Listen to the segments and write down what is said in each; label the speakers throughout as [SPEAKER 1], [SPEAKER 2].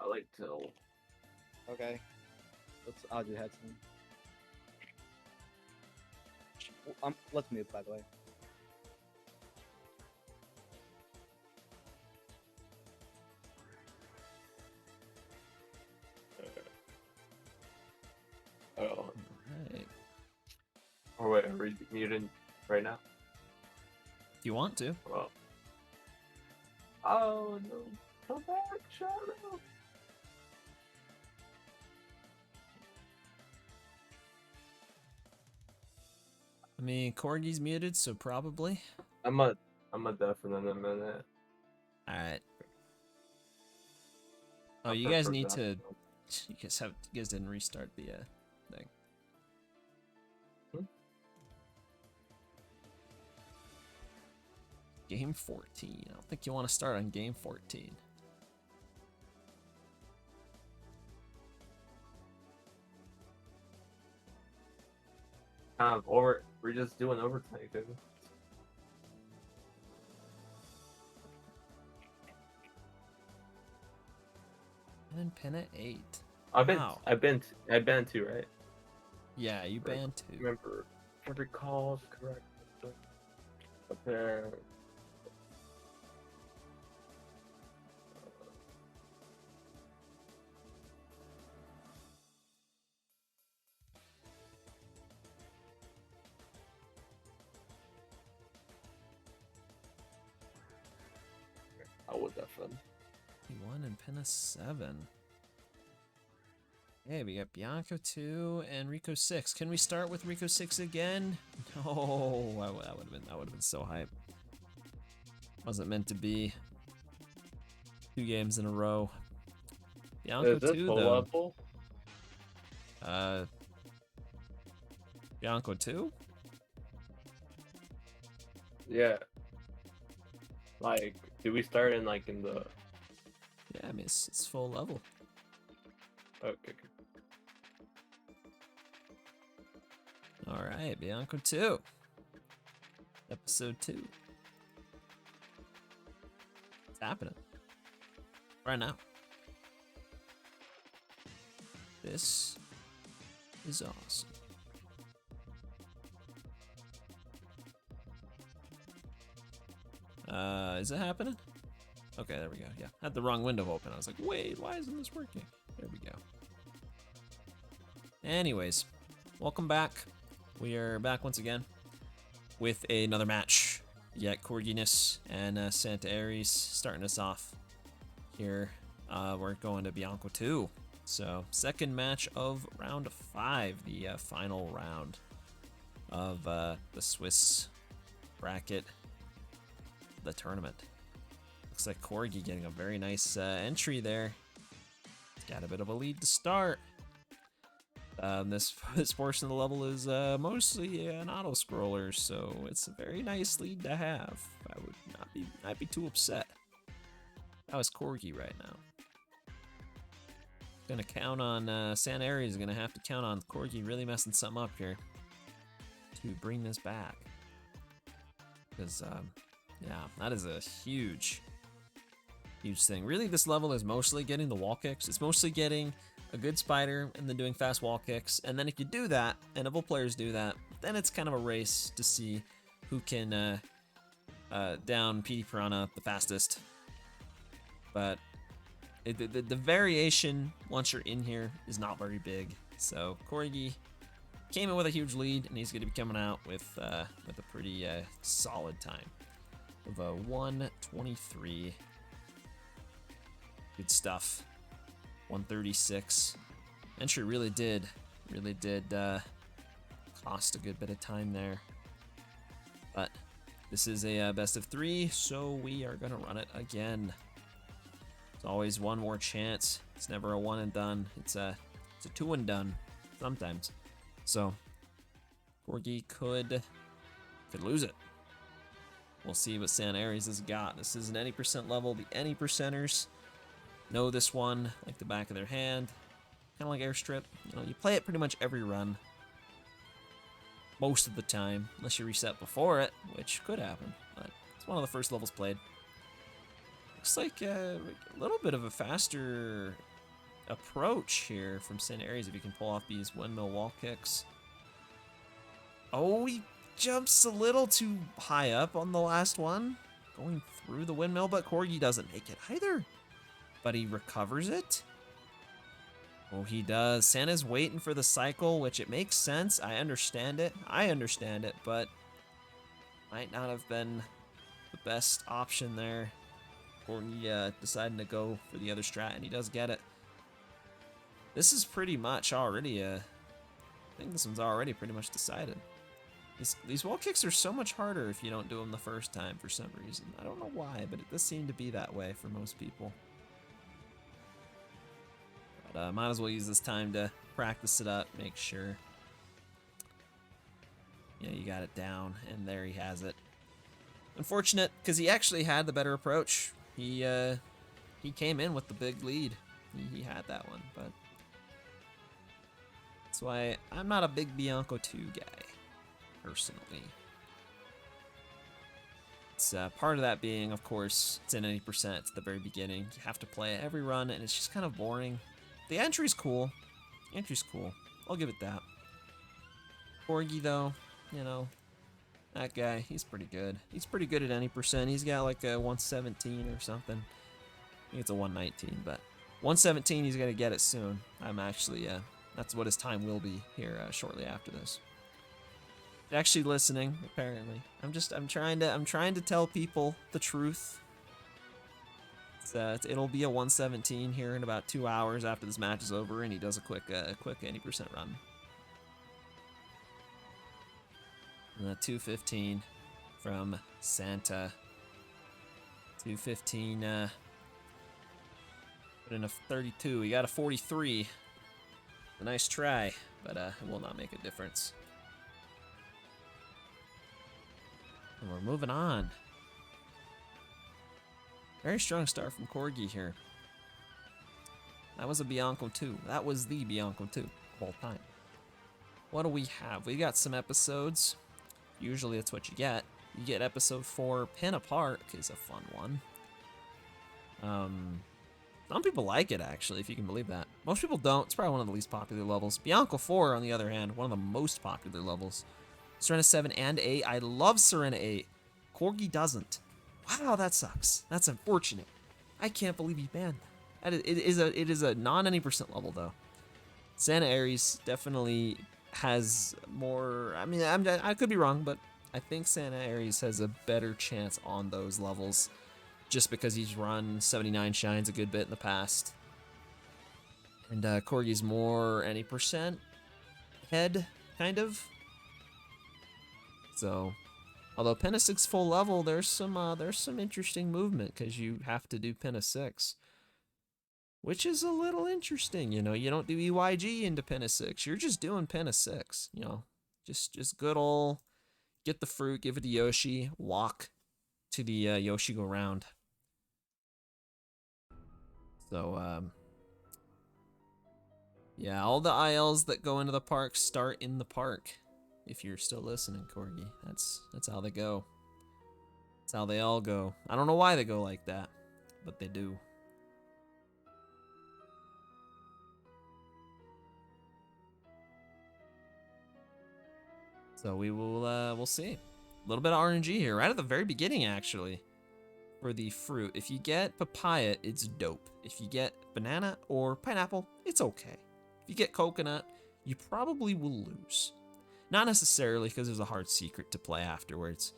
[SPEAKER 1] I like till.
[SPEAKER 2] Okay. I'll do heads then. Let's move, by the way.
[SPEAKER 1] Oh.
[SPEAKER 3] Right.
[SPEAKER 1] Or wait, are we muted right now?
[SPEAKER 3] If you want to.
[SPEAKER 1] Well. Oh no! Come back, Shadow.
[SPEAKER 3] I mean, Corgi's muted, so probably.
[SPEAKER 1] I'm a definite in a minute.
[SPEAKER 3] All right. Oh,
[SPEAKER 1] I
[SPEAKER 3] you guys
[SPEAKER 1] prefer
[SPEAKER 3] need
[SPEAKER 1] that.
[SPEAKER 3] to. You guys didn't restart the thing. Game 14. I don't think you want to start on game 14.
[SPEAKER 1] Or we're just doing overtime, dude.
[SPEAKER 3] And then pin at 8.
[SPEAKER 1] I've been two, right?
[SPEAKER 3] Yeah, you
[SPEAKER 1] Right.
[SPEAKER 3] banned 2.
[SPEAKER 1] Remember, every call is correct. Okay. I would definitely.
[SPEAKER 3] 1 and pin a 7. Okay, we got Bianco 2 and Rico 6. Can we start with Rico 6 again? No, that would have been so hype. Wasn't meant to be. 2 games in a row. Bianco
[SPEAKER 1] Is this
[SPEAKER 3] 2
[SPEAKER 1] full
[SPEAKER 3] though.
[SPEAKER 1] level?
[SPEAKER 3] Bianco 2?
[SPEAKER 1] Yeah. Like, do we start in in the?
[SPEAKER 3] Yeah, I mean it's full level.
[SPEAKER 1] Okay.
[SPEAKER 3] All right, Bianco 2. Episode 2. It's happening. Right now. This is awesome. Is it happening? Okay, there we go. Yeah, had the wrong window open. I was like, wait, why isn't this working? There we go. Anyways, welcome back. We are back once again with another match. Yet Corginess and Santa Aries starting us off here. We're going to Bianco 2. So, second match of round 5, the final round of the Swiss bracket, the tournament. Looks like Corgi getting a very nice entry there. He's got a bit of a lead to start. This portion of the level is mostly an auto scroller, so it's a very nice lead to have. I would not be too upset. That was Corgi right now. Gonna count on Santa Aries is gonna have to count on Corgi really messing something up here to bring this back. Because yeah, that is a huge thing. Really, this level is mostly getting the wall kicks. It's mostly getting a good spider and then doing fast wall kicks. And then if you do that, and if all players do that, then it's kind of a race to see who can down PD Piranha the fastest. But the variation once you're in here is not very big. So Corgi came in with a huge lead, and he's going to be coming out with a pretty solid time of a 1:23. Good stuff. 1:36. Entry really did cost a good bit of time there. But this is a best of 3, so we are gonna run it again. It's always one more chance. It's never a one and done. It's a 2 and done sometimes. So Corgi could lose it. We'll see what Santa Aries has got. This is an any percent level. The any percenters know this one like the back of their hand. Kind of like Airstrip. You know, you play it pretty much every run. Most of the time, unless you reset before it, which could happen. But it's one of the first levels played. Looks like a little bit of a faster approach here from St. Aries if he can pull off these windmill wall kicks. Oh, he jumps a little too high up on the last one, going through the windmill, but Corgi doesn't make it either. But he recovers it. Oh, he does. Santa's waiting for the cycle, which it makes sense. I understand it. But might not have been the best option there. Corgi deciding to go for the other strat, and he does get it. This is pretty much already I think this one's already pretty much decided. These wall kicks are so much harder if you don't do them the first time for some reason. I don't know why, but it does seem to be that way for most people. But might as well use this time to practice it up, make sure. Yeah, you got it down, and there he has it. Unfortunate, because he actually had the better approach. He came in with the big lead. He had that one, but that's why I'm not a big Bianco 2 guy, personally. It's part of that being, of course, it's in 80% at the very beginning. You have to play it every run, and it's just kind of boring. The entry's cool. I'll give it that. Corgi, though, you know, that guy, he's pretty good. He's pretty good at any percent. He's got like a 117 or something. I think it's a 119, but 117, he's gonna get it soon. I'm actually, that's what his time will be here shortly after this. Actually listening, apparently. I'm trying to tell people the truth. It'll be a 117 here in about 2 hours after this match is over, and he does a quick 80% run. And 215 from Santa. 215. Put in a 32. He got a 43. A nice try, but it will not make a difference. And we're moving on. Very strong start from Corgi here. That was a Bianco 2. That was the Bianco 2 of all time. What do we have? We got some episodes. Usually that's what you get. You get episode 4. Pin a Park is a fun one. Some people like it, actually, if you can believe that. Most people don't. It's probably one of the least popular levels. Bianco 4, on the other hand, one of the most popular levels. Serena 7 and 8. I love Serena 8. Corgi doesn't. Wow, that sucks. That's unfortunate. I can't believe he banned that. It is a non any percent level, though. Santa Aries definitely has more. I mean, I could be wrong, but I think Santa Aries has a better chance on those levels, just because he's run 79 shines a good bit in the past. And Corgi's more any percent head, kind of. So, although Pinna 6 full level, there's some interesting movement, because you have to do Pinna 6. Which is a little interesting, you know. You don't do EYG into Pinna 6. You're just doing Pinna 6, you know. Just good ol' get the fruit, give it to Yoshi, walk to the Yoshi go round. So, yeah, all the ILs that go into the park start in the park. If you're still listening, Corgi, that's how they go. That's how they all go. I don't know why they go like that, but they do. So we'll see. A little bit of RNG here, right at the very beginning, actually, for the fruit. If you get papaya, it's dope. If you get banana or pineapple, it's okay. If you get coconut, you probably will lose. Not necessarily, because there's a hard secret to play afterwards.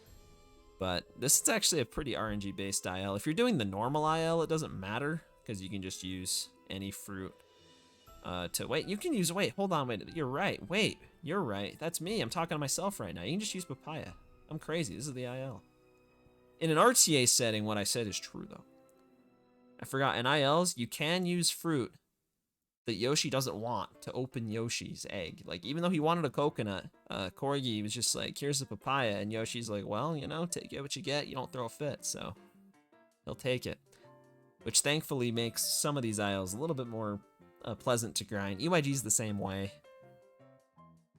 [SPEAKER 3] But this is actually a pretty RNG-based IL. If you're doing the normal IL, it doesn't matter, because you can just use any fruit. You can use, hold on, you're right, you're right. That's me, I'm talking to myself right now. You can just use papaya. I'm crazy, this is the IL. In an RTA setting, what I said is true, though. I forgot, in ILs, you can use fruit that Yoshi doesn't want to open Yoshi's egg. Like, even though he wanted a coconut, Corgi was just like, here's a papaya, and Yoshi's like, well, you know, get what you get, you don't throw a fit, so he'll take it. Which thankfully makes some of these ILs a little bit more pleasant to grind. EYG's the same way.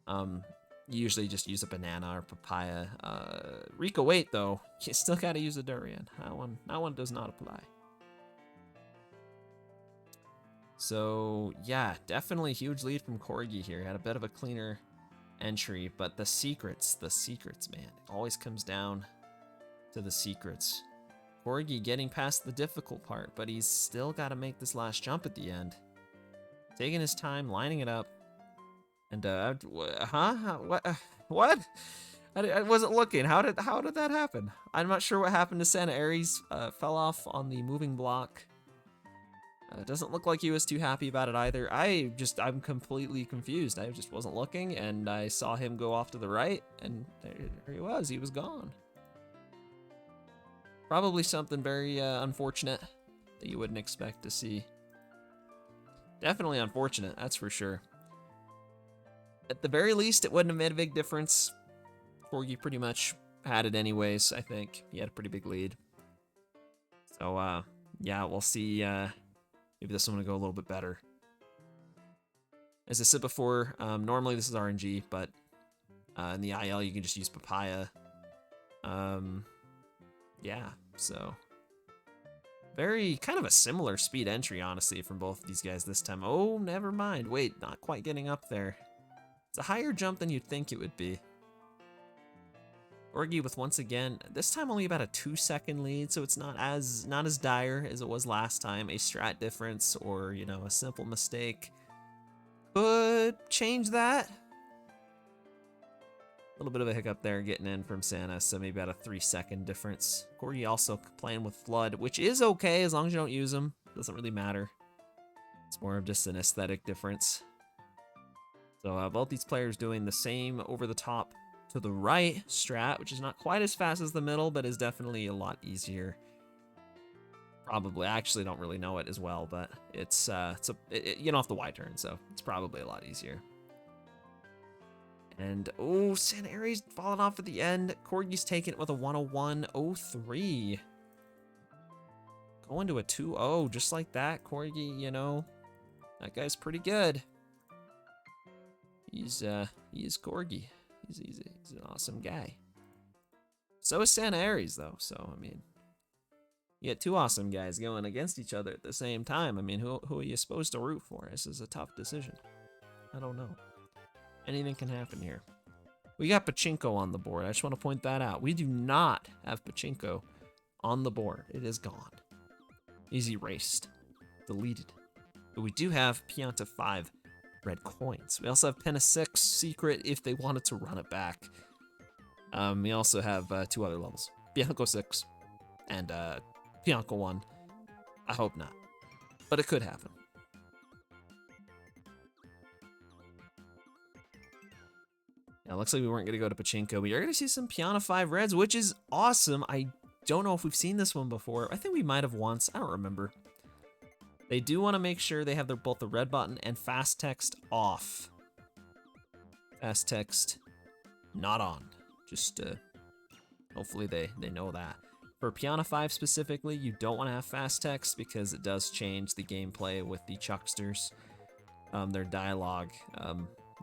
[SPEAKER 3] You usually just use a banana or papaya. Rico Wait, though, you still gotta use a durian. That one does not apply. So, yeah, definitely huge lead from Corgi here. Had a bit of a cleaner entry, but the secrets, man. It always comes down to the secrets. Corgi getting past the difficult part, but he's still got to make this last jump at the end. Taking his time, lining it up. And, what? I wasn't looking. How did that happen? I'm not sure what happened to Santa Aries. Fell off on the moving block. Doesn't look like he was too happy about it either. I'm completely confused. I just wasn't looking, and I saw him go off to the right, and there he was. He was gone. Probably something very unfortunate that you wouldn't expect to see. Definitely unfortunate, that's for sure. At the very least, it wouldn't have made a big difference. Corgi pretty much had it anyways, I think. He had a pretty big lead. So, yeah, we'll see. Maybe this one will go a little bit better. As I said before, normally this is RNG, but in the IL you can just use Papaya. Yeah, so very kind of a similar speed entry, honestly, from both of these guys this time. Oh, never mind. Wait, not quite getting up there. It's a higher jump than you'd think it would be. Corgi with, once again, this time only about a 2-second lead, so it's not as dire as it was last time. A strat difference or, you know, a simple mistake could change that. A little bit of a hiccup there getting in from Santa, so maybe about a 3-second difference. Corgi also playing with Flood, which is okay as long as you don't use them. Doesn't really matter. It's more of just an aesthetic difference. So both these players doing the same over the top to the right strat, which is not quite as fast as the middle, but is definitely a lot easier. Probably, I actually don't really know it as well, but it's you don't have the Y turn, so it's probably a lot easier. And oh, Santa Aries falling off at the end. Corgi's taking it with a 101.03. Going to a 2-0 just like that. Corgi, you know, that guy's pretty good. He is Corgi. He's an awesome guy. So is Santa Aries, though. So, I mean, you get two awesome guys going against each other at the same time. I mean, who are you supposed to root for? This is a tough decision. I don't know. Anything can happen here. We got Pachinko on the board. I just want to point that out. We do not have Pachinko on the board. It is gone. He's erased. Deleted. But we do have Pianta 5 red coins. We also have Penna 6 secret if they wanted to run it back. We also have 2 other levels. Bianco 6 and Bianco 1. I hope not. But it could happen. Yeah, looks like we weren't going to go to Pachinko. We are going to see some Piana 5 reds, which is awesome. I don't know if we've seen this one before. I think we might have once. I don't remember. They do want to make sure they have both the red button and fast text off. Fast text not on. Just hopefully they know that. For Piana 5 specifically, you don't want to have fast text because it does change the gameplay with the Chucksters. Their dialogue,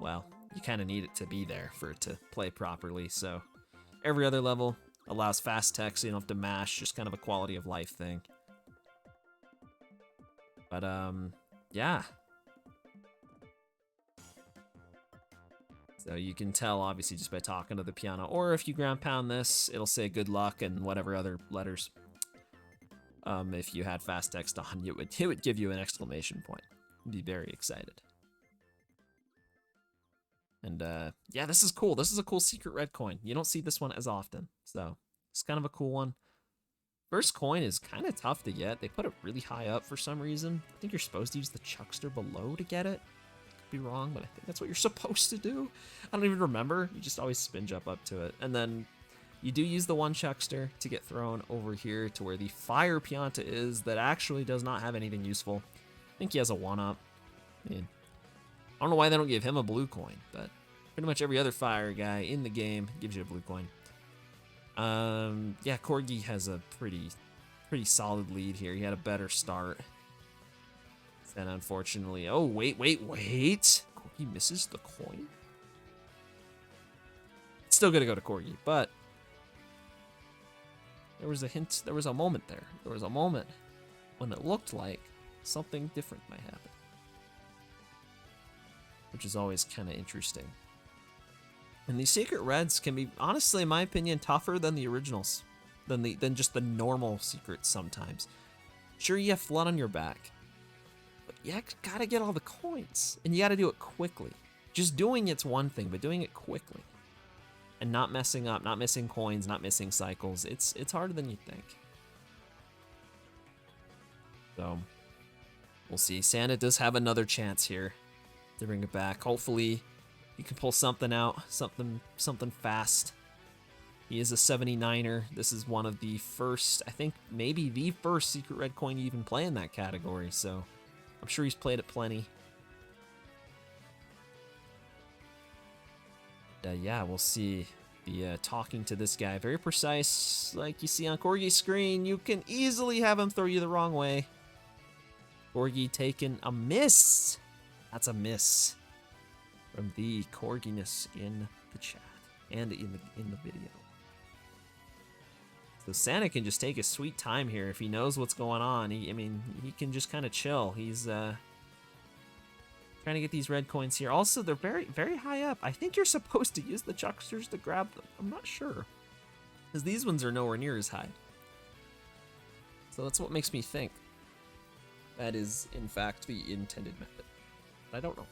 [SPEAKER 3] well, you kind of need it to be there for it to play properly. So every other level allows fast text, so you don't have to mash, just kind of a quality of life thing. But, yeah. So you can tell, obviously, just by talking to the piano. Or if you ground pound this, it'll say good luck and whatever other letters. If you had fast text on, it would give you an exclamation point. You'd be very excited. And, yeah, this is cool. This is a cool secret red coin. You don't see this one as often. So, it's kind of a cool one. First coin is kind of tough to get. They put it really high up for some reason. I think you're supposed to use the Chuckster below to get it. Could be wrong, but I think that's what you're supposed to do. I don't even remember. You just always spin jump up to it. And then you do use the one Chuckster to get thrown over here to where the Fire Pianta is that actually does not have anything useful. I think he has a 1-up. I mean, I don't know why they don't give him a blue coin, but pretty much every other fire guy in the game gives you a blue coin. Yeah, Corgi has a pretty solid lead here. He had a better start. And unfortunately, oh, wait. Corgi misses the coin? It's still gonna go to Corgi, but there was a moment there. There was a moment when it looked like something different might happen. which is always kind of interesting. And these secret reds can be, honestly, in my opinion, tougher than the originals, than just the normal secrets sometimes. Sure, you have flood on your back, but you gotta get all the coins, and you gotta do it quickly. Just doing it's one thing, but doing it quickly and not messing up, not missing coins, not missing cycles, it's harder than you think. So we'll see. Santa does have another chance here to bring it back. Hopefully he can pull something out, something fast. He is a 79er. This is one of the first, I think maybe the first secret red coin you even play in that category, so I'm sure he's played it plenty. Yeah, we'll see. The talking to this guy, very precise, like you see on Corgi's screen. You can easily have him throw you the wrong way. Corgi taking a miss. That's a miss from the Corginess in the chat and in the video. So Santa can just take his sweet time here if he knows what's going on. I mean, he can just kind of chill. He's trying to get these red coins here. Also, they're very, very high up. I think you're supposed to use the chucksters to grab them. I'm not sure, because these ones are nowhere near as high. So that's what makes me think that is, in fact, the intended method. But I don't know.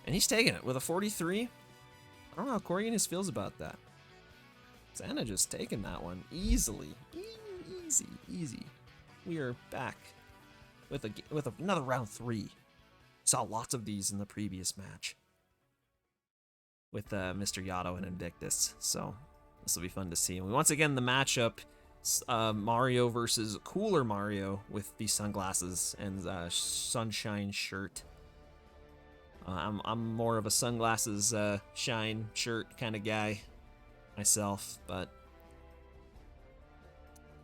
[SPEAKER 3] And he's taking it with a 43. I don't know how Corginus feels about that. Santa just taking that one easily. Easy. We are back with another round 3. Saw lots of these in the previous match with Mr. Yato and Invictus, so this will be fun to see. And once again, the matchup, Mario versus Cooler Mario with the sunglasses and sunshine shirt. I'm more of a sunglasses shine shirt kind of guy myself, but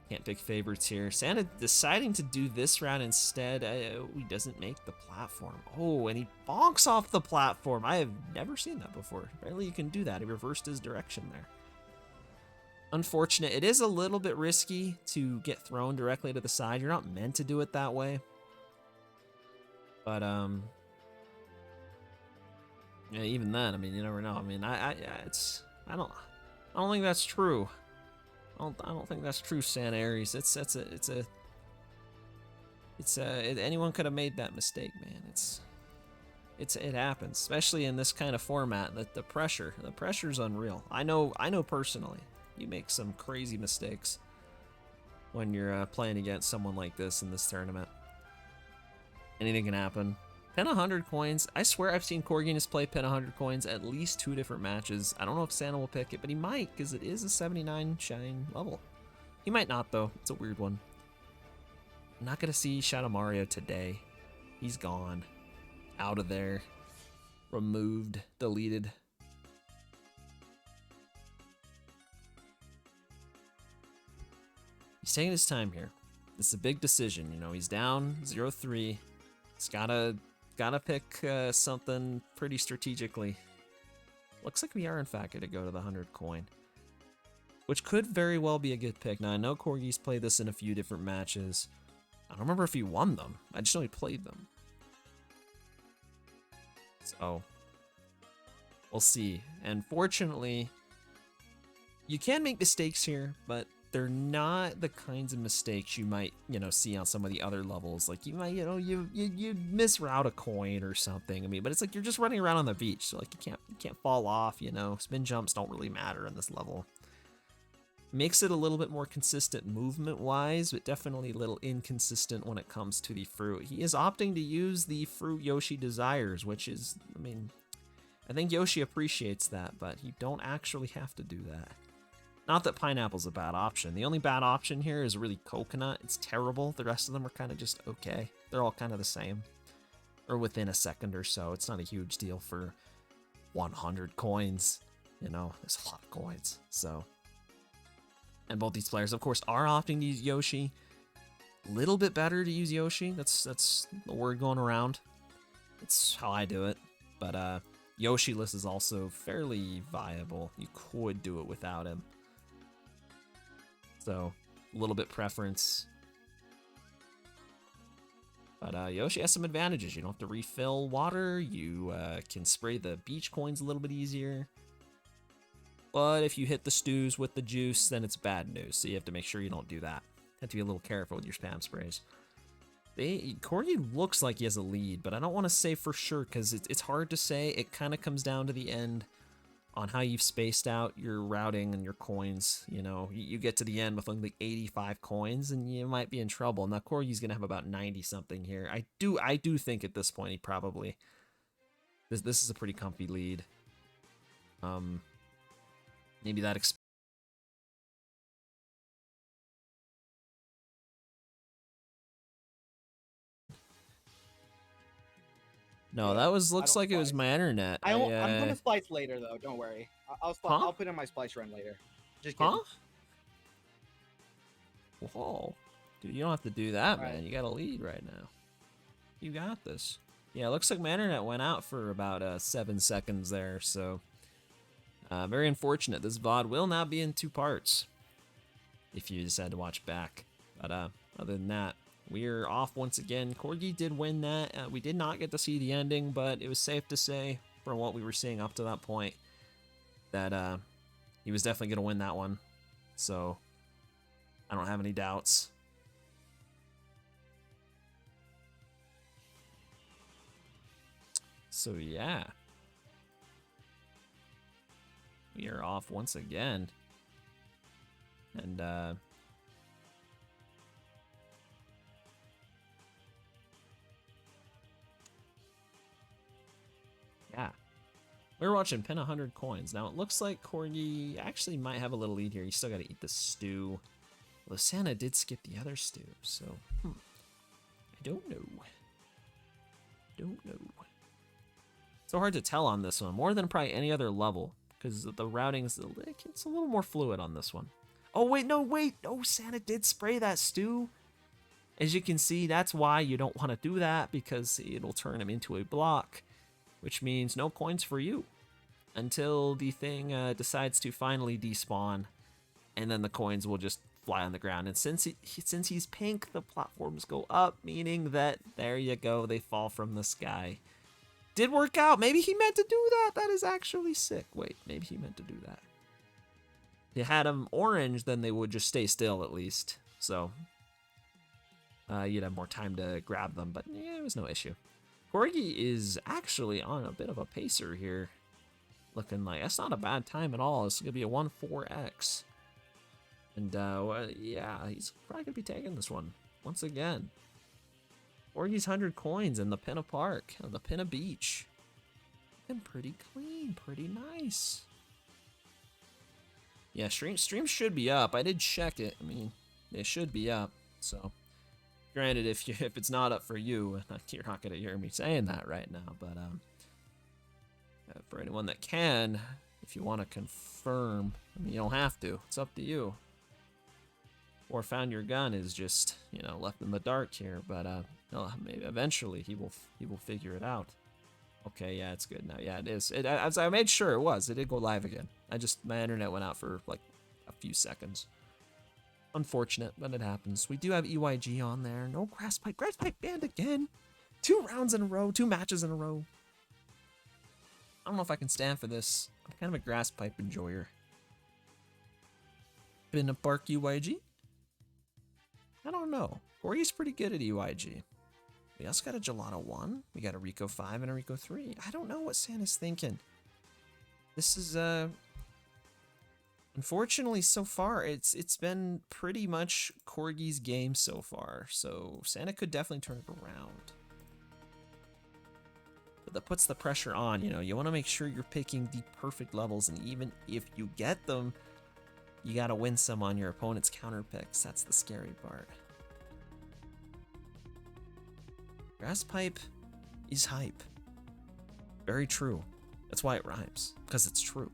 [SPEAKER 3] can't pick favorites here. Santa deciding to do this round instead. He doesn't make the platform. Oh, and he bonks off the platform. I have never seen that before. Apparently you can do that. He reversed his direction there. Unfortunate. It is a little bit risky to get thrown directly to the side. You're not meant to do it that way. But, yeah, even then, I mean, you never know. I mean, I don't think that's true. I don't think that's true, Santa Aries. Anyone could have made that mistake, man. It happens, especially in this kind of format. The pressure's unreal. I know personally, you make some crazy mistakes when you're playing against someone like this in this tournament. Anything can happen. Pin 100 coins. I swear I've seen Corginus play pin 100 coins at least 2 different matches. I don't know if Santa will pick it, but he might, because it is a 79 shine level. He might not, though. It's a weird one. I'm not going to see Shadow Mario today. He's gone. Out of there. Removed. Deleted. He's taking his time here. It's a big decision. You know, he's down 0-3. He's gotta pick something pretty strategically. Looks like we are, in fact, going to go to the 100 coin, which could very well be a good pick. Now, I know Corgi's played this in a few different matches. I don't remember if he won them. I just know he played them. So, we'll see. And fortunately, you can make mistakes here, but they're not the kinds of mistakes you might, see on some of the other levels. Like, you might, you misroute a coin or something. I mean, but it's like you're just running around on the beach, so like you can't fall off. Spin jumps don't really matter in this level. Makes it a little bit more consistent movement-wise, but definitely a little inconsistent when it comes to the fruit. He is opting to use the fruit Yoshi desires, which is, I mean, I think Yoshi appreciates that, but you don't actually have to do that. Not that pineapple's a bad option. The only bad option here is really coconut. It's terrible. The rest of them are kind of just okay. They're all kind of the same. Or within a second or so. It's not a huge deal for 100 coins. There's a lot of coins. So, and both these players, of course, are opting to use Yoshi. A little bit better to use Yoshi. That's the word going around. It's how I do it. But Yoshi-less is also fairly viable. You could do it without him. So, a little bit preference. But Yoshi has some advantages. You don't have to refill water. You can spray the beach coins a little bit easier. But if you hit the stews with the juice, then it's bad news. So you have to make sure you don't do that. Have to be a little careful with your spam sprays. Corgi looks like he has a lead, but I don't want to say for sure because it's hard to say. It kind of comes down to the end on how you've spaced out your routing and your coins. You know, you get to the end with only 85 coins and you might be in trouble. Now Corgi's gonna have about 90 something here. I do think at this point he probably this is a pretty comfy lead. Maybe that No, that was looks like it was my internet.
[SPEAKER 2] I'm gonna splice later though. Don't worry. I'll put in my splice run later. Just kidding.
[SPEAKER 3] Whoa, dude, you don't have to do that,
[SPEAKER 2] Right.
[SPEAKER 3] man. You got a lead right now. You got this. Yeah, it looks like my internet went out for about 7 seconds there. So very unfortunate. This VOD will now be in 2 parts if you decide to watch back. But other than that, we're off once again. Corgi did win that. We did not get to see the ending, but it was safe to say, from what we were seeing up to that point, that he was definitely going to win that one. So I don't have any doubts. So yeah. We are off once again. And yeah. We're watching pin 100 coins. Now it looks like Corgi actually might have a little lead here. You still got to eat the stew. Although Santa did skip the other stew, so I don't know. So hard to tell on this one, more than probably any other level, because the routing is it's a little more fluid on this one. Oh wait, no, Santa did spray that stew. As you can see, that's why you don't want to do that, because it'll turn him into a block, which means no coins for you until the thing decides to finally despawn, and then the coins will just fly on the ground. And since he's pink, the platforms go up, meaning that there you go, they fall from the sky. Did work out. Maybe he meant to do that. That is actually sick. Wait, maybe he meant to do that. If you had them orange, then they would just stay still at least. So you'd have more time to grab them, but yeah, it was no issue. Corgi is actually on a bit of a pacer here. Looking like that's not a bad time at all. It's going to be a 1-4x. And yeah, he's probably going to be taking this one once again. Corgi's 100 coins in the Pinna Park, on the Pinna Beach. And pretty clean, pretty nice. Yeah, stream should be up. I did check it. I mean, it should be up. So, granted, if it's not up for you, you're not gonna hear me saying that right now. But for anyone that can, if you want to confirm, I mean, you don't have to. It's up to you. Or found your gun is just, you know, left in the dark here. But maybe eventually he will figure it out. Okay, yeah, it's good now. Yeah, it is. As I made sure it was. It did go live again. My internet went out for like a few seconds. Unfortunate, but it happens. We do have EYG on there. No grass pipe. Grass pipe banned again. 2 rounds in a row. 2 matches in a row. I don't know if I can stand for this. I'm kind of a grass pipe enjoyer. Been a Bark EYG? I don't know. Corey's pretty good at EYG. We also got a Gelato 1. We got a Rico 5 and a Rico 3. I don't know what Santa's thinking. This is, unfortunately, so far, it's been pretty much Corgi's game so far. So Santa could definitely turn it around. But that puts the pressure on, you know. You want to make sure you're picking the perfect levels. And even if you get them, you got to win some on your opponent's counter picks. That's the scary part. Grass pipe is hype. Very true. That's why it rhymes. Because it's true.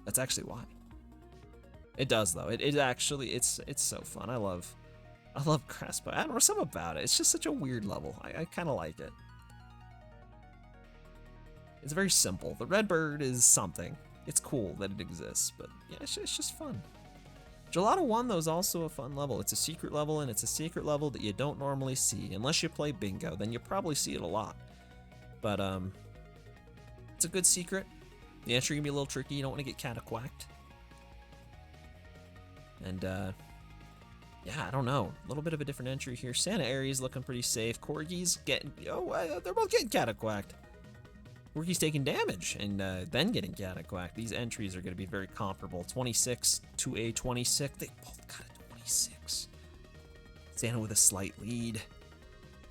[SPEAKER 3] That's actually why. It does though. It actually it's so fun. I love grass pipe. I don't know, something about it. It's just such a weird level. I kind of like it. It's very simple. The red bird is something. It's cool that it exists, but yeah, it's just fun. Gelato 1, though, is also a fun level. It's a secret level, and it's a secret level that you don't normally see. Unless you play bingo, then you probably see it a lot. But, it's a good secret. The entry can be a little tricky. You don't want to get cataquacked. And, yeah, I don't know. A little bit of a different entry here. Santa Aries looking pretty safe. Corgi's getting... Oh, they're both getting cataquacked. Corgi's taking damage and then getting cataquacked. These entries are going to be very comparable. 26 to a 26. They both got a 26. Santa with a slight lead.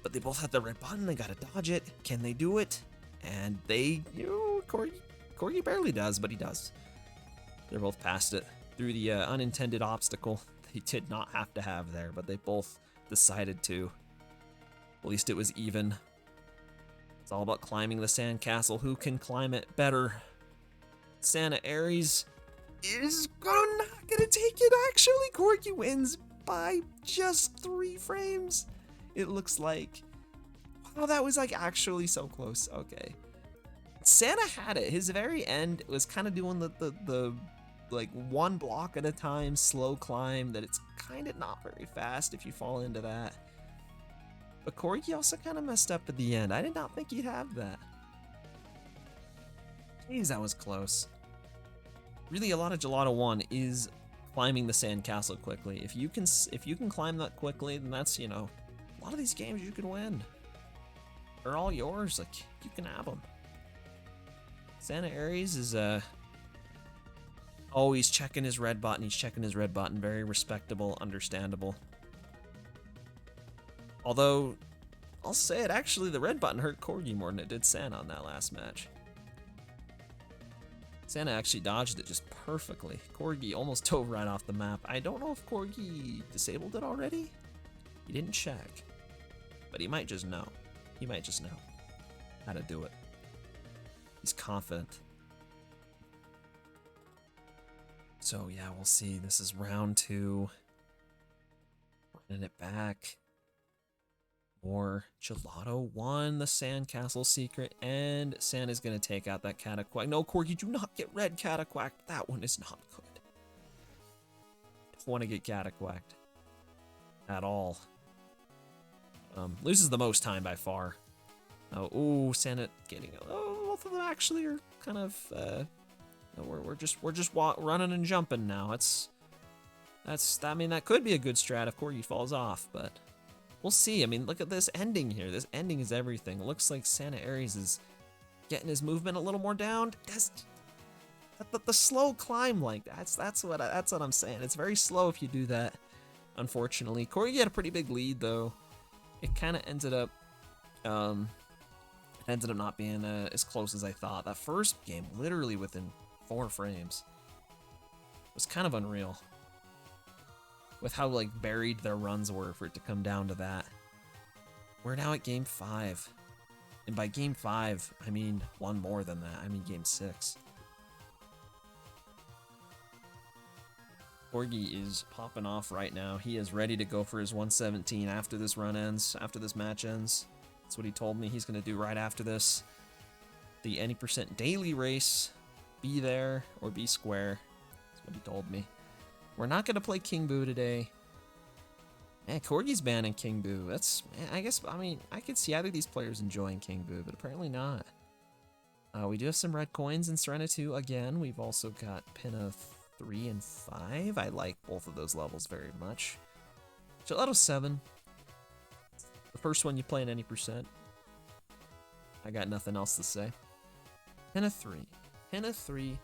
[SPEAKER 3] But they both have the red button. They got to dodge it. Can they do it? And they... Corgi barely does, but he does. They're both past it. Through the unintended obstacle they did not have to have there, but they both decided to. At least it was even. It's all about climbing the sandcastle. Who can climb it better? Santa Aries is not gonna take it, actually. Corgi wins by just 3 frames. It looks like. Wow, that was like actually so close. Okay. Santa had it. His very end was kind of doing the like 1 block at a time slow climb that it's kind of not very fast if you fall into that. But Corgi also kind of messed up at the end. I did not think he'd have that. Jeez, that was close. Really, a lot of Gelato 1 is climbing the sandcastle quickly. If you can climb that quickly, then that's, you know, a lot of these games you can win. They're all yours. Like, you can have them. Santa Aries is oh, he's checking his red button. He's checking his red button. Very respectable, understandable. Although, I'll say it, actually, the red button hurt Corgi more than it did Santa on that last match. Santa actually dodged it just perfectly. Corgi almost dove right off the map. I don't know if Corgi disabled it already. He didn't check. But he might just know. He might just know how to do it. He's confident. So yeah, we'll see. This is round 2. Running it back. More Gelato 1, the sandcastle secret, and Santa's gonna take out that cataquack. No, Corgi, do not get red cataquacked. That one is not good. Don't want to get cataquacked at all. Loses the most time by far. Oh, ooh, Santa getting. Oh, both of them actually are kind of. We're just running and jumping now. I mean, that could be a good strat if Corgi falls off, but. We'll see. I mean, look at this ending here. This ending is everything. It looks like Santa Aries is getting his movement a little more down. The slow climb like that's what I'm saying. It's very slow if you do that. Unfortunately, Corgi had a pretty big lead though. It kind of ended up not being as close as I thought. That first game, literally within 4 frames, was kind of unreal. With how like buried their runs were for it to come down to that. We're now at game 5. And by game 5, I mean one more than that. I mean game 6. Corgi is popping off right now. He is ready to go for his 117 after this run ends, after this match ends. That's what he told me he's going to do right after this. The any % daily race. Be there or be square. That's what he told me. We're not going to play King Boo today. Man, Corgi's banning King Boo. That's, I guess, I mean, I could see either of these players enjoying King Boo, but apparently not. We do have some red coins in Serena 2 again. We've also got Pinna 3 and 5. I like both of those levels very much. Gelato 7. The first one you play in any %. I got nothing else to say. Pinna 3. Pinna 3.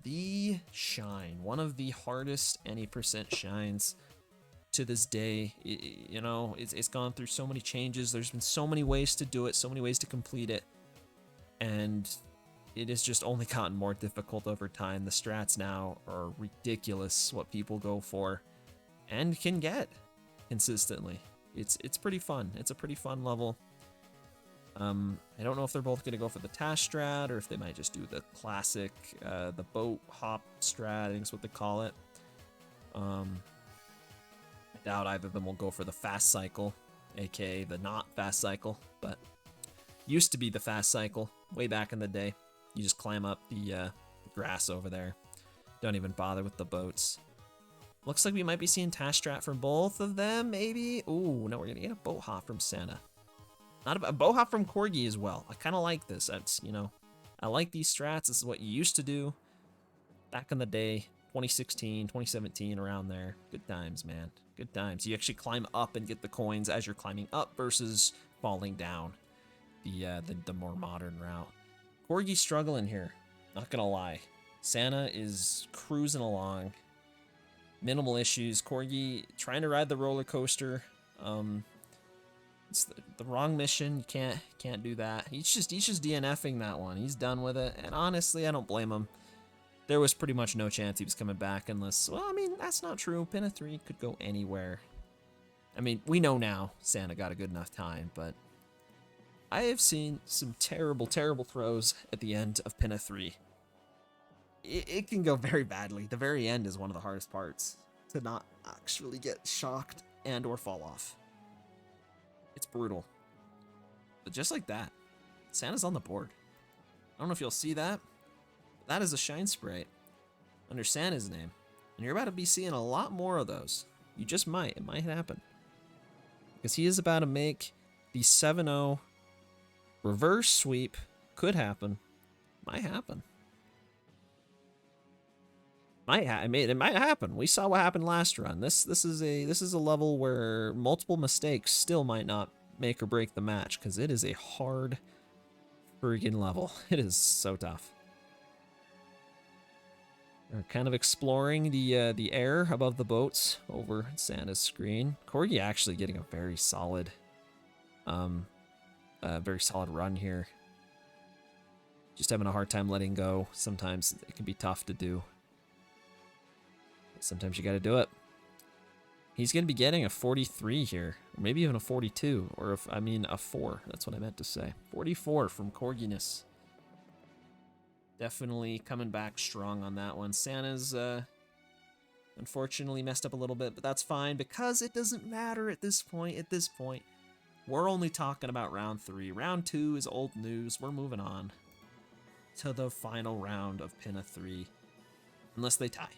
[SPEAKER 3] The shine, one of the hardest any % shines to this day. You know, it's gone through so many changes. There's been so many ways to do it, so many ways to complete it, and it has just only gotten more difficult over time. The strats now are ridiculous, what people go for and can get consistently. It's pretty fun. It's a pretty fun level. I don't know if they're both going to go for the Tash strat or if they might just do the classic, the boat hop strat, I think is what they call it. I doubt either of them will go for the fast cycle, aka the not fast cycle, but used to be the fast cycle way back in the day. You just climb up the grass over there. Don't even bother with the boats. Looks like we might be seeing Tash Strat from both of them, maybe. Ooh, no, we're gonna get a Boat Hop from Santa. Not a Boat Hop from Corgi as well. I kind of like this. That's, you know, I like these strats. This is what you used to do back in the day, 2016, 2017, around there. Good times, man. Good times. You actually climb up and get the coins as you're climbing up versus falling down. The more modern route. Corgi's struggling here. Not gonna lie. Santa is cruising along. Minimal issues. Corgi trying to ride the roller coaster. It's the wrong mission. You can't do that. He's just DNFing that one. He's done with it. And honestly, I don't blame him. There was pretty much no chance he was coming back unless, well, I mean, that's not true. Pin of 3 could go anywhere. I mean, we know now Santa got a good enough time, but I have seen some terrible, terrible throws at the end of Pin of 3. It can go very badly. The very end is one of the hardest parts, to not actually get shocked and or fall off. It's brutal. But just like that, Santa's on the board. I don't know if you'll see that. But that is a shine sprite under Santa's name. And you're about to be seeing a lot more of those. You just might. It might happen. Because he is about to make the 7-0 reverse sweep. Could happen. Might happen. It might happen. We saw what happened last run. This is a level where multiple mistakes still might not make or break the match, because it is a hard friggin' level. It is so tough. We're kind of exploring the air above the boats over Santa's screen. Corgi actually getting a very solid run here. Just having a hard time letting go. Sometimes it can be tough to do. Sometimes you got to do it. He's going to be getting a 43 here, or maybe even a 42, or a 4. That's what I meant to say. 44 from Corginess. Definitely coming back strong on that one. Santa's unfortunately messed up a little bit, but that's fine because it doesn't matter at this point. At this point, we're only talking about round 3. Round 2 is old news. We're moving on to the final round of Pin of 3, unless they tie.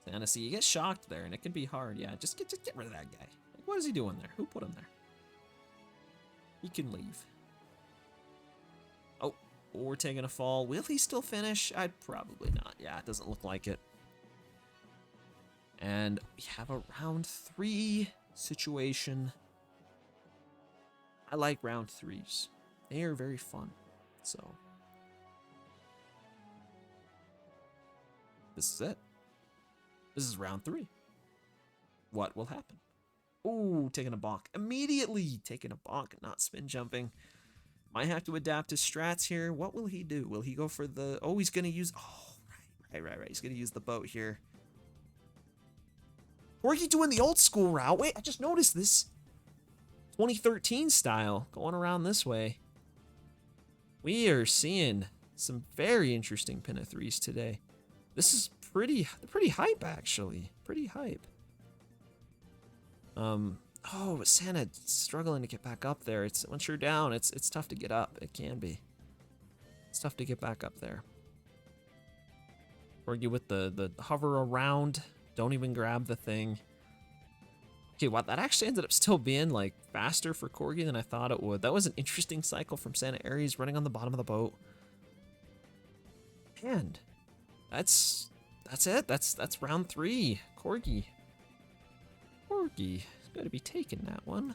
[SPEAKER 3] Santa, see, you get shocked there, and it can be hard. Yeah, just get rid of that guy. Like, what is he doing there? Who put him there? He can leave. Oh, we're taking a fall. Will he still finish? I'd probably not. Yeah, it doesn't look like it. And we have a round 3 situation. I like round 3s. They are very fun. So this is it. This is round 3. What will happen? Ooh, taking a bonk. Immediately taking a bonk, not spin jumping. Might have to adapt his strats here. What will he do? Will he go for the... Oh, he's going to use... Oh, right. He's going to use the boat here. Or he doing the old school route. Wait, I just noticed this. 2013 style. Going around this way. We are seeing some very interesting Pin of 3s today. This is pretty hype, actually. Pretty hype. Oh, but Santa struggling to get back up there. It's once you're down, it's tough to get up. It can be. It's tough to get back up there. Or you with the hover around. Don't even grab the thing. Okay, wow, that actually ended up still being like faster for Corgi than I thought it would. That was an interesting cycle from Santa Aries running on the bottom of the boat. And that's it. That's round 3. Corgi is going to be taking that one.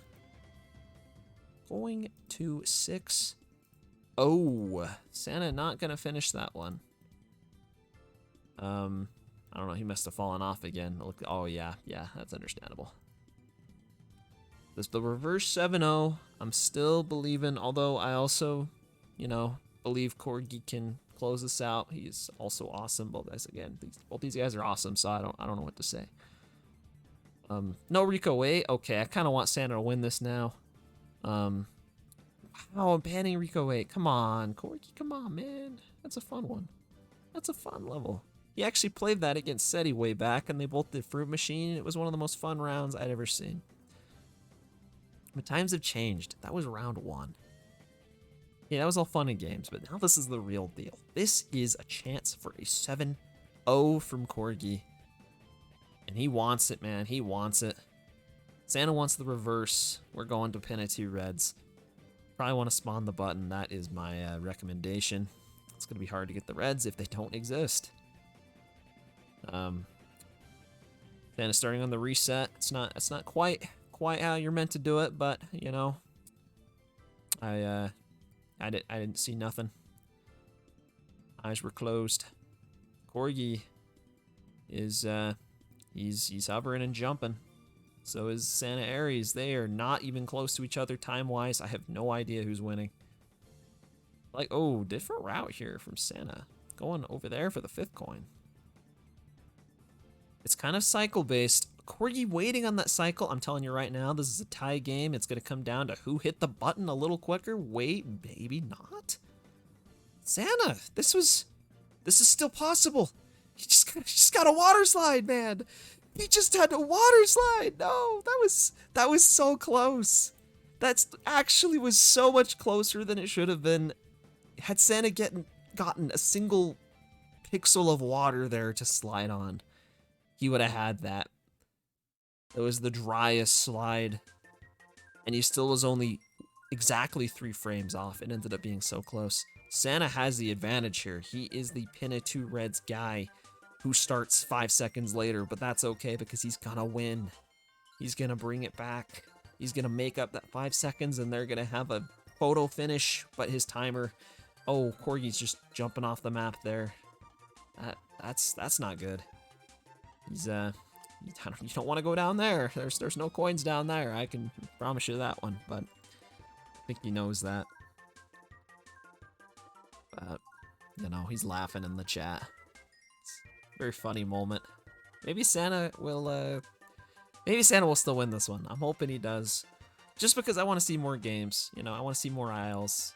[SPEAKER 3] Going to 6. Oh, Santa not going to finish that one. I don't know. He must have fallen off again. Look. Oh yeah, that's understandable. This the reverse 7-0. I'm still believing, although I also, believe Corgi can close this out. He's also awesome. Both guys, again, both these guys are awesome, so I don't know what to say. No Rico 8. Okay, I kind of want Santa to win this now. Wow, I'm banning Rico 8. Come on, Corgi, come on, man. That's a fun one. That's a fun level. He actually played that against SETI way back, and they both did Fruit Machine. It was one of the most fun rounds I'd ever seen. But times have changed. That was round 1. Yeah, that was all fun and games, but now this is the real deal. This is a chance for a 7 0 from Corgi. And he wants it, man. He wants it. Santa wants the reverse. We're going to pin a 2 reds. Probably want to spawn the button. That is my recommendation. It's going to be hard to get the reds if they don't exist. Santa's starting on the reset. It's not quite how you're meant to do it, but you know, I didn't see nothing. Eyes were closed. Corgi is he's hovering and jumping. So is Santa Aries. They are not even close to each other time-wise. I have no idea who's winning. Like, oh, different route here from Santa. Going over there for the 5th coin. It's kind of cycle-based. Corgi waiting on that cycle. I'm telling you right now, this is a tie game. It's going to come down to who hit the button a little quicker. Wait, maybe not. Santa, this is still possible. He just got a water slide, man. He just had a water slide. No, that was so close. That's actually was so much closer than it should have been. Had Santa gotten a single pixel of water there to slide on, he would have had that. It was the driest slide, and he still was only exactly 3 frames off. It ended up being so close. Santa has the advantage here. He is the pin a 2 reds guy who starts 5 seconds later, but that's okay because he's gonna win. He's gonna bring it back. He's gonna make up that 5 seconds, and they're gonna have a photo finish, but his timer... Oh, Corgi's just jumping off the map there. That's not good. He's you don't want to go down there. There's no coins down there. I can promise you that one, but I think he knows that. But you know, he's laughing in the chat. It's a very funny moment. Maybe Santa will still win this one. I'm hoping he does. Just because I want to see more games. You know, I want to see more aisles.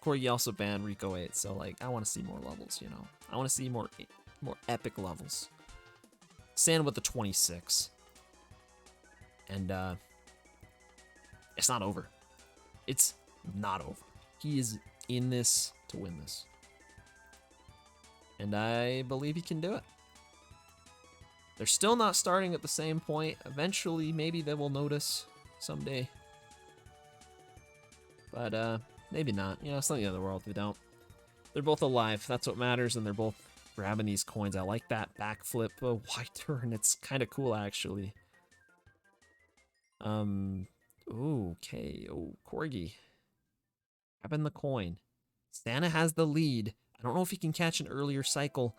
[SPEAKER 3] Corgi also banned Rico 8, so like I want to see more levels, you know. I want to see more epic levels. Santa with the 26. And it's not over. It's not over. He is in this to win this. And I believe he can do it. They're still not starting at the same point. Eventually, maybe they will notice someday. But maybe not. You know, it's not the other world. They don't. They're both alive. That's what matters, and they're both grabbing these coins. I like that backflip wide turn. It's kind of cool, actually. Ooh, okay. Oh, Corgi. Grabbing the coin. Santa has the lead. I don't know if he can catch an earlier cycle.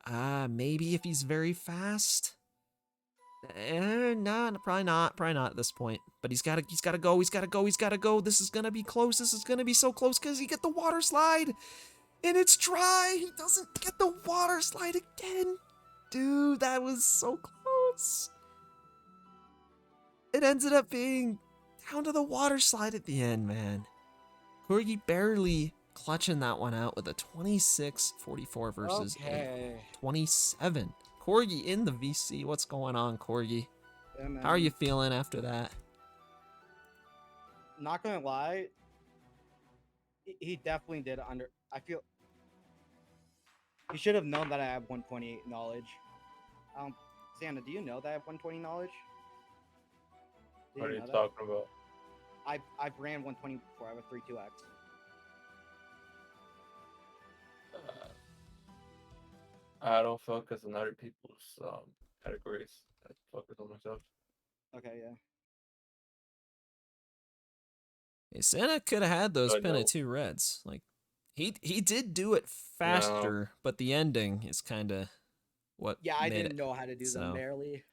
[SPEAKER 3] Maybe if he's very fast. No, probably not. Probably not at this point. But he's gotta go. This is gonna be close. This is gonna be so close because he get the water slide. And it's dry. He doesn't get the water slide again. Dude, that was so close. It ended up being down to the water slide at the end, man. Corgi barely clutching that one out with a 26-44 versus a 27. Corgi in the VC. What's going on, Corgi?
[SPEAKER 2] Yeah, man.
[SPEAKER 3] How are you feeling after that?
[SPEAKER 2] Not gonna lie, he definitely did I feel he should have known that I have 128 knowledge. Santa, do you know that I have 120 knowledge?
[SPEAKER 1] What are you talking about?
[SPEAKER 2] I've ran 120 before. I have a 3-2x.
[SPEAKER 1] I don't focus on other people's categories. I focus on myself.
[SPEAKER 2] Okay, yeah.
[SPEAKER 3] Hey, Santa could have had those pin at 2 reds. Like he did do it faster, but the ending is kind of what.
[SPEAKER 2] Yeah, I didn't know how to do them barely.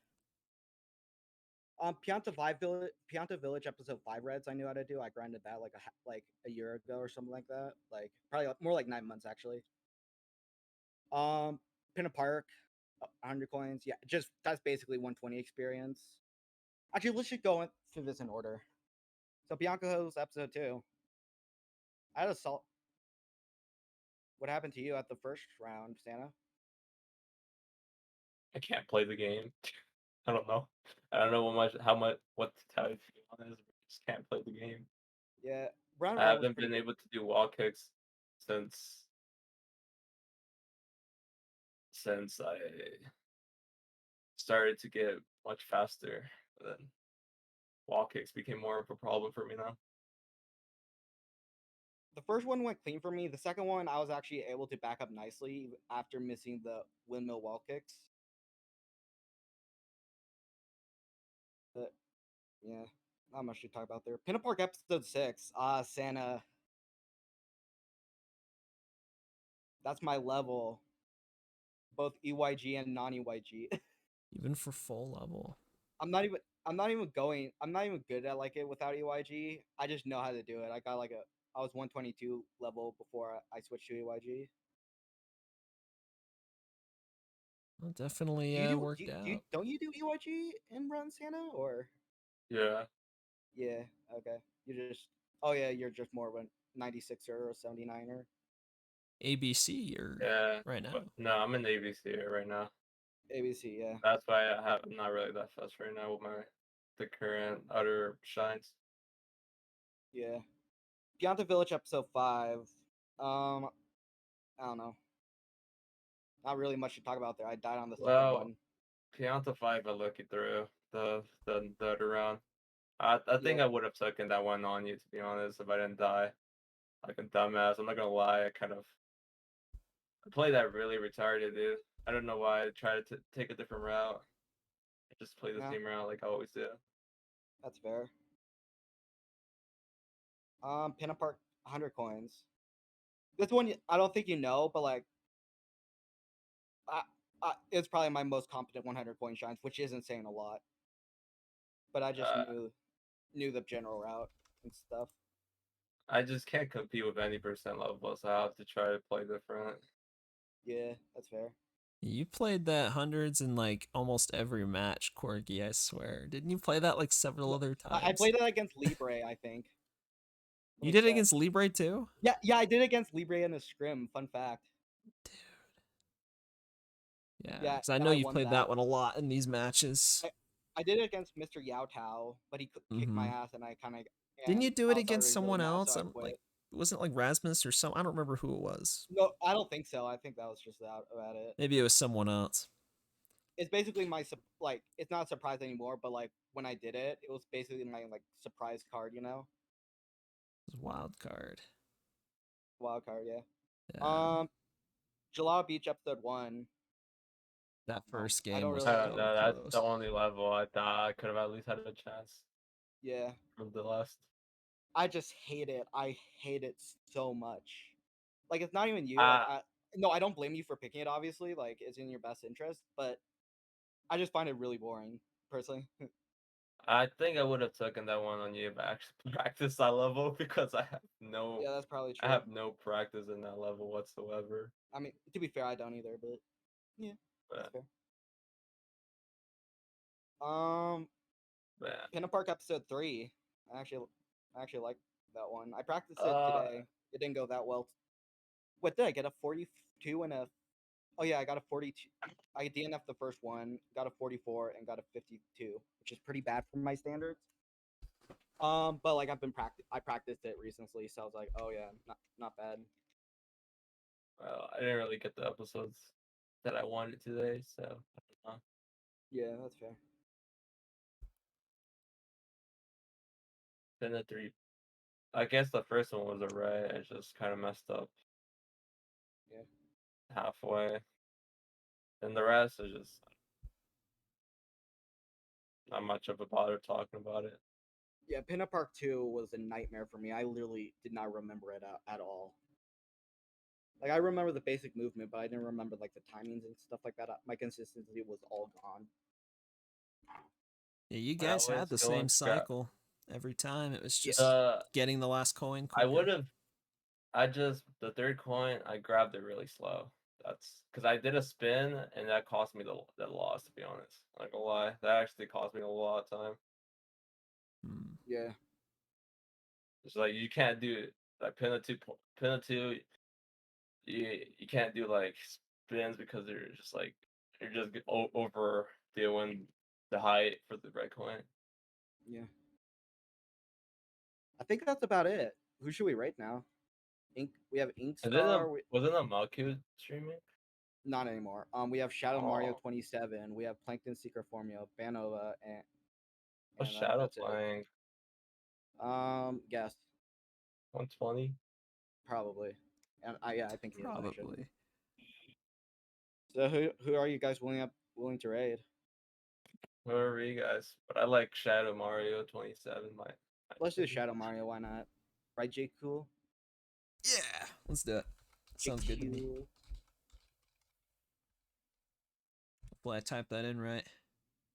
[SPEAKER 2] Pianta Village episode 5 reds I knew how to do. I grinded that like a year ago or something like that. Like probably more like 9 months actually. Pin a Park, 100 coins. Yeah, that's basically 120 experience. Actually, let's just go through this in order. So Bianco's episode 2. I had a salt. What happened to you at the first round, Santa?
[SPEAKER 1] I can't play the game. I don't know. I don't know what to tell you on this. I just can't play the game.
[SPEAKER 2] Yeah,
[SPEAKER 1] I haven't been able to do wall kicks since since I started to get much faster. Then wall kicks became more of a problem for me now.
[SPEAKER 2] The first one went clean for me. The second one, I was actually able to back up nicely after missing the windmill wall kicks. But yeah, not much to talk about there. Pinna Park episode 6. Santa. That's my level. Both EYG and non-EYG.
[SPEAKER 3] Even for full level.
[SPEAKER 2] I'm not even good at like it without EYG. I just know how to do it. I was 122 level before I switched to EYG.
[SPEAKER 3] Well, definitely worked out.
[SPEAKER 2] Don't you do EYG in Run Santa or
[SPEAKER 1] Yeah.
[SPEAKER 2] yeah, okay. You're just more of a 96er or 79er.
[SPEAKER 3] ABC or
[SPEAKER 1] Yeah.
[SPEAKER 3] right now.
[SPEAKER 1] But no, I'm in ABC right now.
[SPEAKER 2] ABC, yeah.
[SPEAKER 1] That's why I'm not really that fast right now with the current other shines.
[SPEAKER 2] Yeah. Beyond Village episode 5. I don't know. Not really much to talk about there. I died on the second
[SPEAKER 1] Well,
[SPEAKER 2] one.
[SPEAKER 1] Pianta 5 I look it through the other round. I think
[SPEAKER 2] Yeah.
[SPEAKER 1] I would have taken that one on you, to be honest, if I didn't die like a dumbass. I'm not gonna lie, I played that really retarded, dude. I don't know why I tried to take a different route. I just play the
[SPEAKER 2] Yeah,
[SPEAKER 1] same route like I always do.
[SPEAKER 2] that's fair. Pin apart 100 coins. This one I don't think you know, but like, it's probably my most competent 100 coin shines, which isn't saying a lot. But I just
[SPEAKER 1] Uh,
[SPEAKER 2] knew the general route and stuff.
[SPEAKER 1] I just can't compete with any percent level, so I have to try to play different.
[SPEAKER 2] Yeah, that's fair.
[SPEAKER 3] You played that hundreds in like almost every match, Corgi, I swear. Didn't you play that like several other times?
[SPEAKER 2] I played it against Libre, I think.
[SPEAKER 3] You did it against Libre too?
[SPEAKER 2] Yeah, I did against Libre in a scrim. Fun fact.
[SPEAKER 3] Dude. Yeah,
[SPEAKER 2] Yeah,
[SPEAKER 3] because I
[SPEAKER 2] yeah,
[SPEAKER 3] know
[SPEAKER 2] I
[SPEAKER 3] you
[SPEAKER 2] won
[SPEAKER 3] played that one a lot in these matches.
[SPEAKER 2] I did it against Mr. Yao Tao, but he kicked my ass, and I kind of.
[SPEAKER 3] Didn't you do
[SPEAKER 2] I
[SPEAKER 3] it
[SPEAKER 2] was
[SPEAKER 3] against
[SPEAKER 2] already really
[SPEAKER 3] someone
[SPEAKER 2] mad,
[SPEAKER 3] else?
[SPEAKER 2] so I
[SPEAKER 3] I'm
[SPEAKER 2] quit.
[SPEAKER 3] like, wasn't it like Rasmus or some? I don't remember who it was.
[SPEAKER 2] No, I don't think so. I think that was just about it.
[SPEAKER 3] Maybe it was someone else.
[SPEAKER 2] It's basically my like. It's not a surprise anymore, but like when I did it, it was basically my like surprise card. You know,
[SPEAKER 3] It was wild card.
[SPEAKER 2] wild card. Yeah.
[SPEAKER 3] Yeah.
[SPEAKER 2] Jalal Beach episode 1.
[SPEAKER 3] That first
[SPEAKER 2] I
[SPEAKER 3] game
[SPEAKER 2] don't
[SPEAKER 3] was
[SPEAKER 2] really
[SPEAKER 3] so
[SPEAKER 2] know.
[SPEAKER 1] No, that's
[SPEAKER 3] close.
[SPEAKER 1] the only level I thought I could have at least had a chance
[SPEAKER 2] Yeah,
[SPEAKER 1] from the last.
[SPEAKER 2] I just hate it. I hate it so much. Like it's not even you.
[SPEAKER 1] Uh,
[SPEAKER 2] No, I don't blame you for picking it. Obviously, like it's in your best interest, but I just find it really boring, personally.
[SPEAKER 1] I think I would have taken that one on you if I actually practiced that level because
[SPEAKER 2] Yeah, that's probably
[SPEAKER 1] I
[SPEAKER 2] true.
[SPEAKER 1] have no practice in that level whatsoever.
[SPEAKER 2] I mean, to be fair, I don't either, but yeah, that's
[SPEAKER 1] But,
[SPEAKER 2] fair.
[SPEAKER 1] but
[SPEAKER 2] Pinna Park episode 3. I actually like that one. I practiced it
[SPEAKER 1] uh,
[SPEAKER 2] today. It didn't go that well. What did I get? A 42 and a. Oh yeah, I got a 42. I DNF the first one, got a 44, and got a 52, which is pretty bad for my standards. But like I practiced it recently, so I was like, oh yeah, not bad.
[SPEAKER 1] well, I didn't really get the episodes that I wanted today, so I don't know.
[SPEAKER 2] Yeah, that's fair.
[SPEAKER 1] Then the three, I guess the first one was alright. I just kind of messed up
[SPEAKER 2] Yeah.
[SPEAKER 1] halfway. And the rest is just not much of a bother talking about it.
[SPEAKER 2] Yeah, Pinna Park 2 was a nightmare for me. I literally did not remember it at all. Like I remember the basic movement, but I didn't remember like the timings and stuff like that. My consistency was all gone.
[SPEAKER 3] Yeah, you
[SPEAKER 1] I
[SPEAKER 3] guys
[SPEAKER 1] always
[SPEAKER 3] had the
[SPEAKER 1] go
[SPEAKER 3] same
[SPEAKER 1] and grab.
[SPEAKER 3] cycle every time. It was
[SPEAKER 2] Yeah.
[SPEAKER 3] just getting the last coin
[SPEAKER 1] I
[SPEAKER 3] quicker.
[SPEAKER 1] would have. The third coin I grabbed it really slow. That's because I did a spin and that cost me the loss. To be honest, I'm not gonna lie, that actually cost me a lot of time.
[SPEAKER 2] Yeah.
[SPEAKER 1] It's like you can't do like pin a two. You can't do like spins because you're just over doing the height for the red coin.
[SPEAKER 2] Yeah. I think that's about it. Who should we rate now? Ink. We have Ink
[SPEAKER 1] And then
[SPEAKER 2] Star.
[SPEAKER 1] wasn't a Maku streaming?
[SPEAKER 2] Not anymore. We have Shadow Mario
[SPEAKER 1] Oh,
[SPEAKER 2] 27. We have Plankton Secret Formula, Banova,
[SPEAKER 1] what's
[SPEAKER 2] and
[SPEAKER 1] Shadow
[SPEAKER 2] that's it.
[SPEAKER 1] playing?
[SPEAKER 2] Guess
[SPEAKER 1] 120.
[SPEAKER 2] probably. And yeah, I think he is actually.
[SPEAKER 3] Probably.
[SPEAKER 2] So who are you guys willing to raid?
[SPEAKER 1] Whoever you guys, but I like Shadow Mario 27. My
[SPEAKER 2] Let's do
[SPEAKER 1] opinion.
[SPEAKER 2] Shadow Mario. Why not? Right, Jake? Cool.
[SPEAKER 3] Yeah, let's do it. Sounds good to me.
[SPEAKER 2] JQ.
[SPEAKER 3] Hopefully I typed that in right.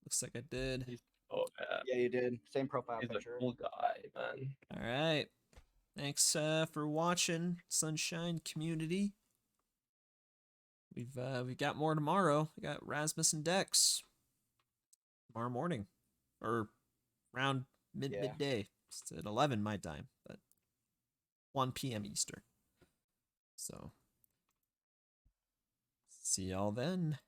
[SPEAKER 3] Looks like I did.
[SPEAKER 1] Oh yeah,
[SPEAKER 2] Yeah, you did. Same profile
[SPEAKER 1] he's a
[SPEAKER 2] picture.
[SPEAKER 1] cool guy, man.
[SPEAKER 3] All right. Thanks for watching, Sunshine community. We've got more tomorrow. We got Rasmus and Dex tomorrow morning, or around
[SPEAKER 2] Yeah.
[SPEAKER 3] midday. It's at 11 my time, but 1 p.m. Eastern. So see y'all then.